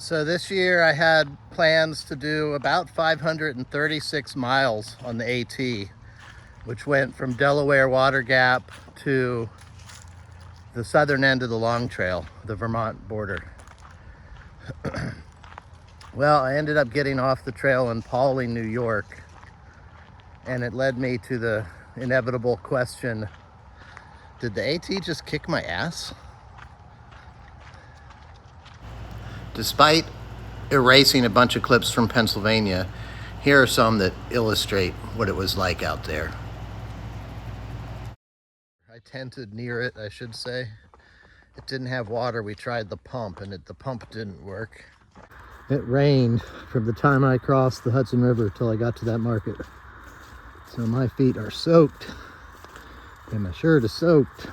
So this year I had plans to do about 536 miles on the AT, which went from Delaware Water Gap to the southern end of the Long Trail, the Vermont border. Well, I ended up getting off the trail in Pawling, New York, and it led me to the inevitable question, did the AT just kick my ass? Despite erasing a bunch of clips from Pennsylvania, here are some that illustrate what it was like out there. I tented near it, I should say. It didn't have water. We tried the pump, and the pump didn't work. It rained from the time I crossed the Hudson River till I got to that market. So my feet are soaked, and my shirt is soaked.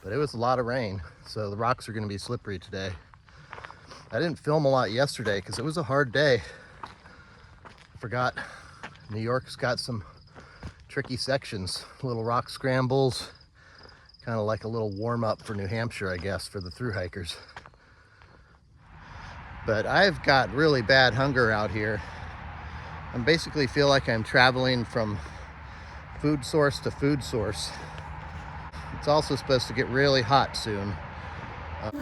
But it was a lot of rain, so the rocks are going to be slippery today. I didn't film a lot yesterday because it was a hard day. I forgot New York's got some tricky sections, little rock scrambles, kind of like a little warm-up for New Hampshire, I guess, for the thru hikers. But I've got really bad hunger out here. I basically feel like I'm traveling from food source to food source. It's also supposed to get really hot soon. And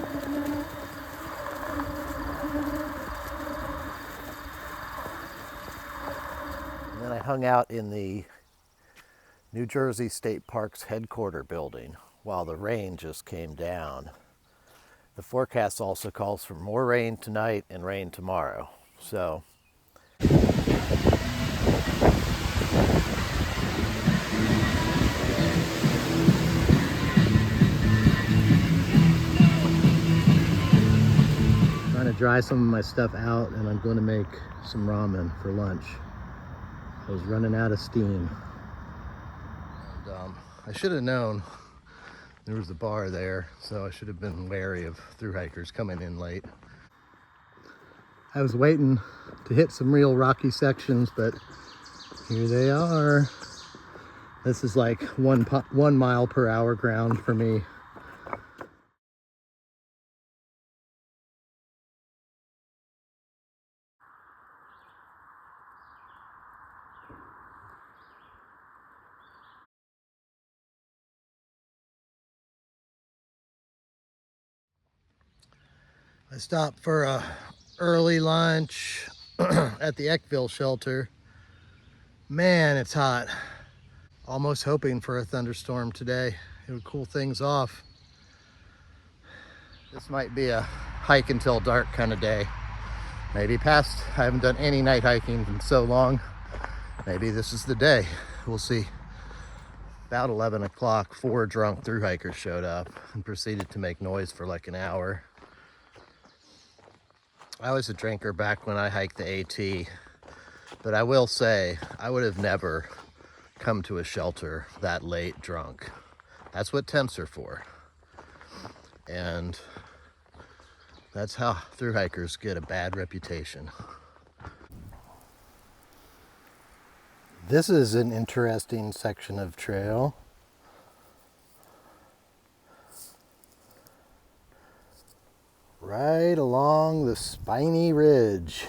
then I hung out in the New Jersey State Parks headquarters building while the rain just came down. The forecast also calls for more rain tonight and rain tomorrow. So trying to dry some of my stuff out, and I'm going to make some ramen for lunch. I was running out of steam. And, I should have known there was a bar there, so I should have been wary of thru hikers coming in late. I was waiting to hit some real rocky sections, but here they are. This is like 1 mile per hour ground for me. I stopped for a early lunch at the Eckville shelter. Man, it's hot. Almost hoping for a thunderstorm today. It would cool things off. This might be a hike until dark kind of day. Maybe past, I haven't done any night hiking in so long. Maybe this is the day. We'll see. About 11 o'clock, 4 drunk thru hikers showed up and proceeded to make noise for like an hour. I was a drinker back when I hiked the AT, but I will say I would have never come to a shelter that late drunk. That's what tents are for. And that's how thru hikers get a bad reputation. This is an interesting section of trail. Right along the spiny ridge.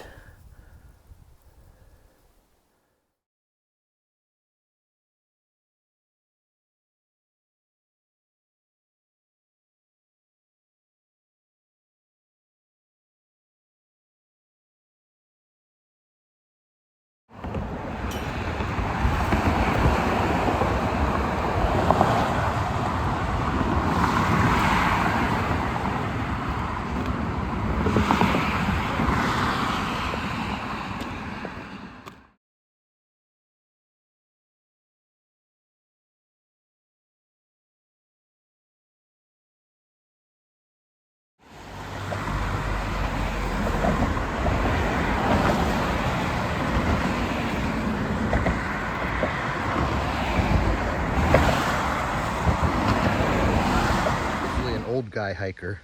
old guy hiker.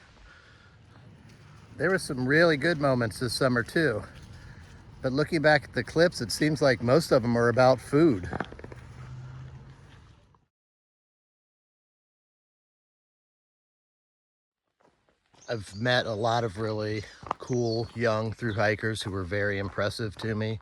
There were some really good moments this summer too. But looking back at the clips, it seems like most of them are about food. I've met a lot of really cool young thru hikers who were very impressive to me.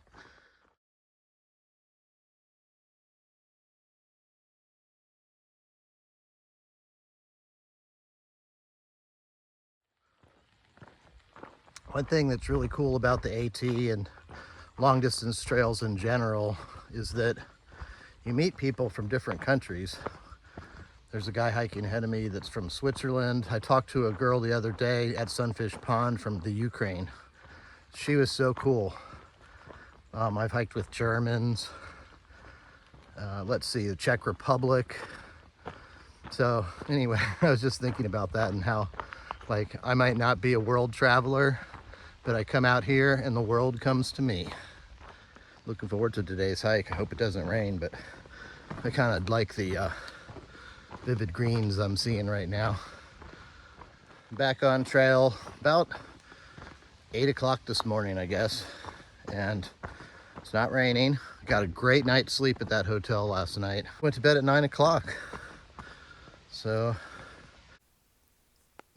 One thing that's really cool about the AT and long distance trails in general is that you meet people from different countries. There's a guy hiking ahead of me that's from Switzerland. I talked to a girl the other day at Sunfish Pond from the Ukraine. She was so cool. I've hiked with Germans. Let's see, the Czech Republic. So anyway, I was just thinking about that and how, like, I might not be a world traveler, but I come out here and the world comes to me. Looking forward to today's hike. I hope it doesn't rain, but I kind of like the vivid greens I'm seeing right now. Back on trail about 8 o'clock this morning, I guess, and it's not raining. Got a great night's sleep at that hotel last night. Went to bed at 9 o'clock. So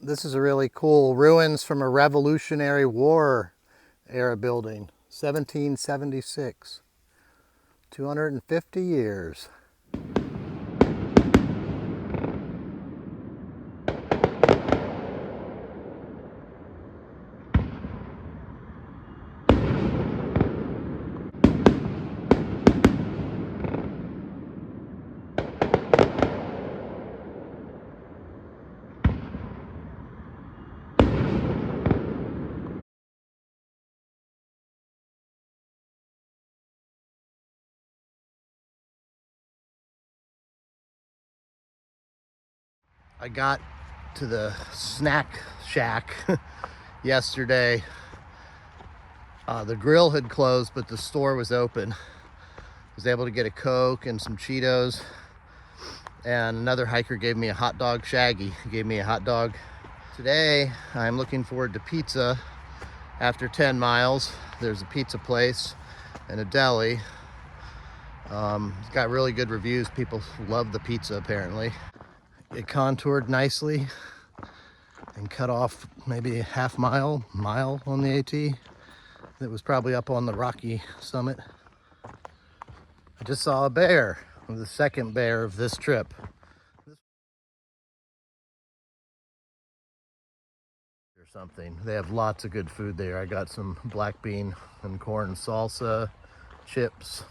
this is a really cool ruins from a Revolutionary War era building, 1776, 250 years. I got to the snack shack yesterday. The grill had closed, but the store was open. I was able to get a Coke and some Cheetos. And another hiker gave me a hot dog. Shaggy gave me a hot dog. Today, I'm looking forward to pizza. After 10 miles, there's a pizza place and a deli. It's got really good reviews. People love the pizza, apparently. It contoured nicely and cut off maybe a half mile on the AT. It was probably up on the rocky summit. I just saw a bear, the second bear of this trip. Or something. They have lots of good food there. I got some black bean and corn salsa, chips,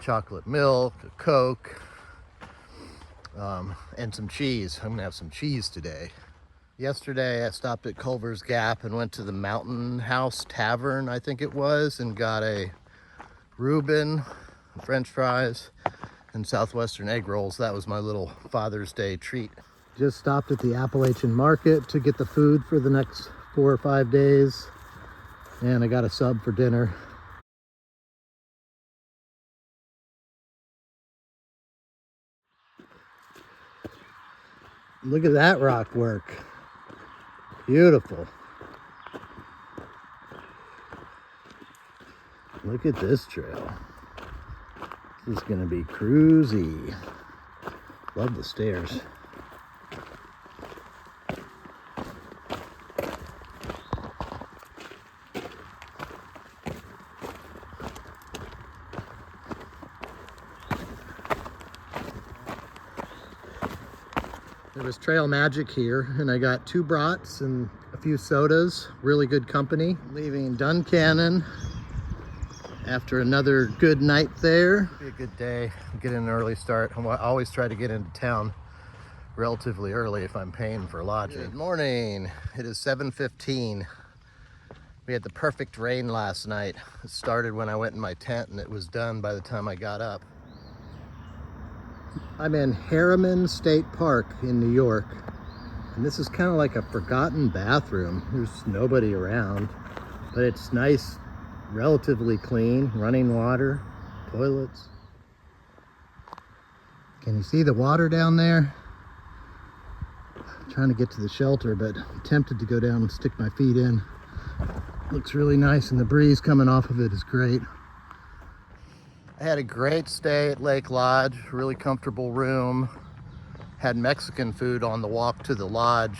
chocolate milk, a Coke, and some cheese. I'm gonna have some cheese today. Yesterday I stopped at Culver's Gap and went to the Mountain House Tavern, I think it was, and got a Reuben, French fries, and Southwestern egg rolls. That was my little Father's Day treat. Just stopped at the Appalachian Market to get the food for the next 4 or 5 days, and I got a sub for dinner. Look at that rock work. Beautiful. Look at this trail. This is gonna be cruisy. Love the stairs. There was Trail Magic here, and I got 2 brats and a few sodas. Really good company. Leaving Duncannon after another good night there. Be a good day. Get in an early start. I always try to get into town relatively early if I'm paying for lodging. Good morning. It is 7:15. We had the perfect rain last night. It started when I went in my tent and it was done by the time I got up. I'm in Harriman State Park in New York, and this is kind of like a forgotten bathroom. There's nobody around, but it's nice, relatively clean, running water, toilets. Can you see the water down there? trying to get to the shelter, but I'm tempted to go down and stick my feet in. Looks really nice, and the breeze coming off of it is great. I had a great stay at Lake Lodge, really comfortable room. Had Mexican food on the walk to the lodge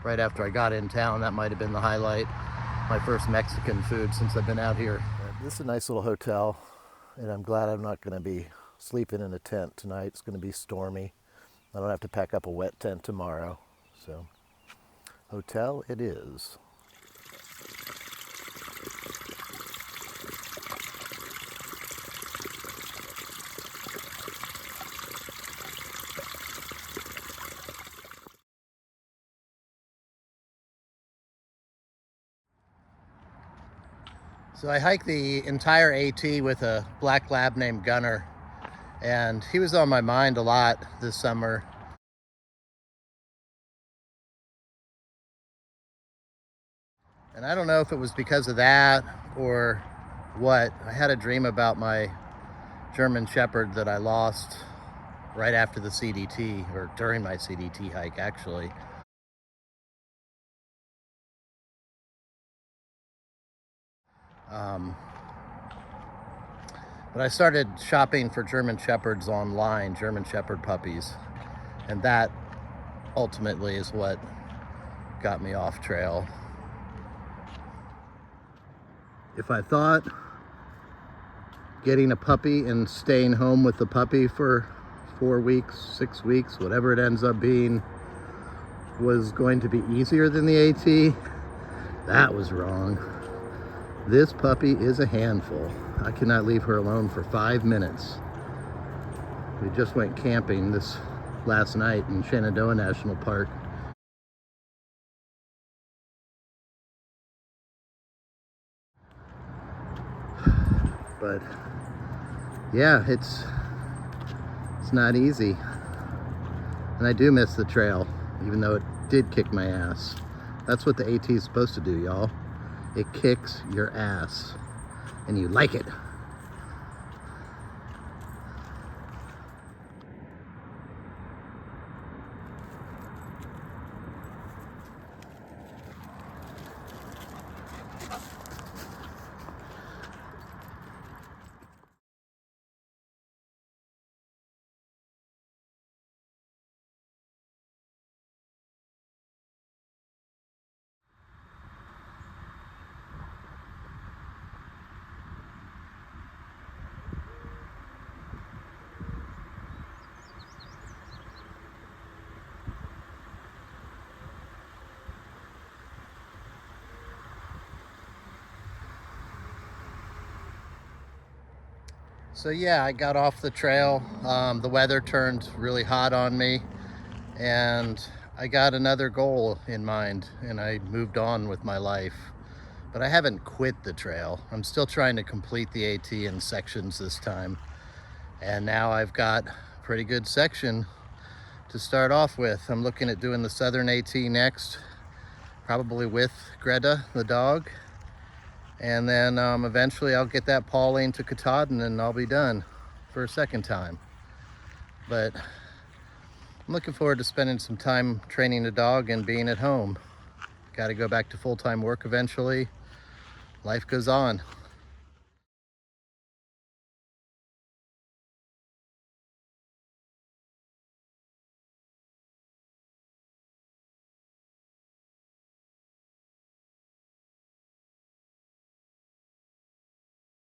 right after I got in town. That might have been the highlight. My first Mexican food since I've been out here. This is a nice little hotel, and I'm glad I'm not going to be sleeping in a tent tonight. It's going to be stormy. I don't have to pack up a wet tent tomorrow. So, hotel it is. So I hiked the entire AT with a black lab named Gunner, and he was on my mind a lot this summer. And I don't know if it was because of that or what. I had a dream about my German Shepherd that I lost right after the CDT, or during my CDT hike, actually. But I started shopping for German Shepherds online, German Shepherd puppies, and that ultimately is what got me off trail. If I thought getting a puppy and staying home with the puppy for 4 weeks, 6 weeks, whatever it ends up being, was going to be easier than the AT, that was wrong. This puppy is a handful. I cannot leave her alone for 5 minutes. We just went camping this last night in Shenandoah National Park. But yeah, it's not easy. And I do miss the trail, even though it did kick my ass. That's what the AT is supposed to do, y'all. It kicks your ass, and you like it. So yeah, I got off the trail. The weather turned really hot on me, and I got another goal in mind, and I moved on with my life. But I haven't quit the trail. I'm still trying to complete the AT in sections this time. And now I've got a pretty good section to start off with. I'm looking at doing the Southern AT next, probably with Greta, the dog. And then eventually I'll get that Pauline to Katahdin and I'll be done for a second time. But I'm looking forward to spending some time training the dog and being at home. Got to go back to full-time work eventually. Life goes on.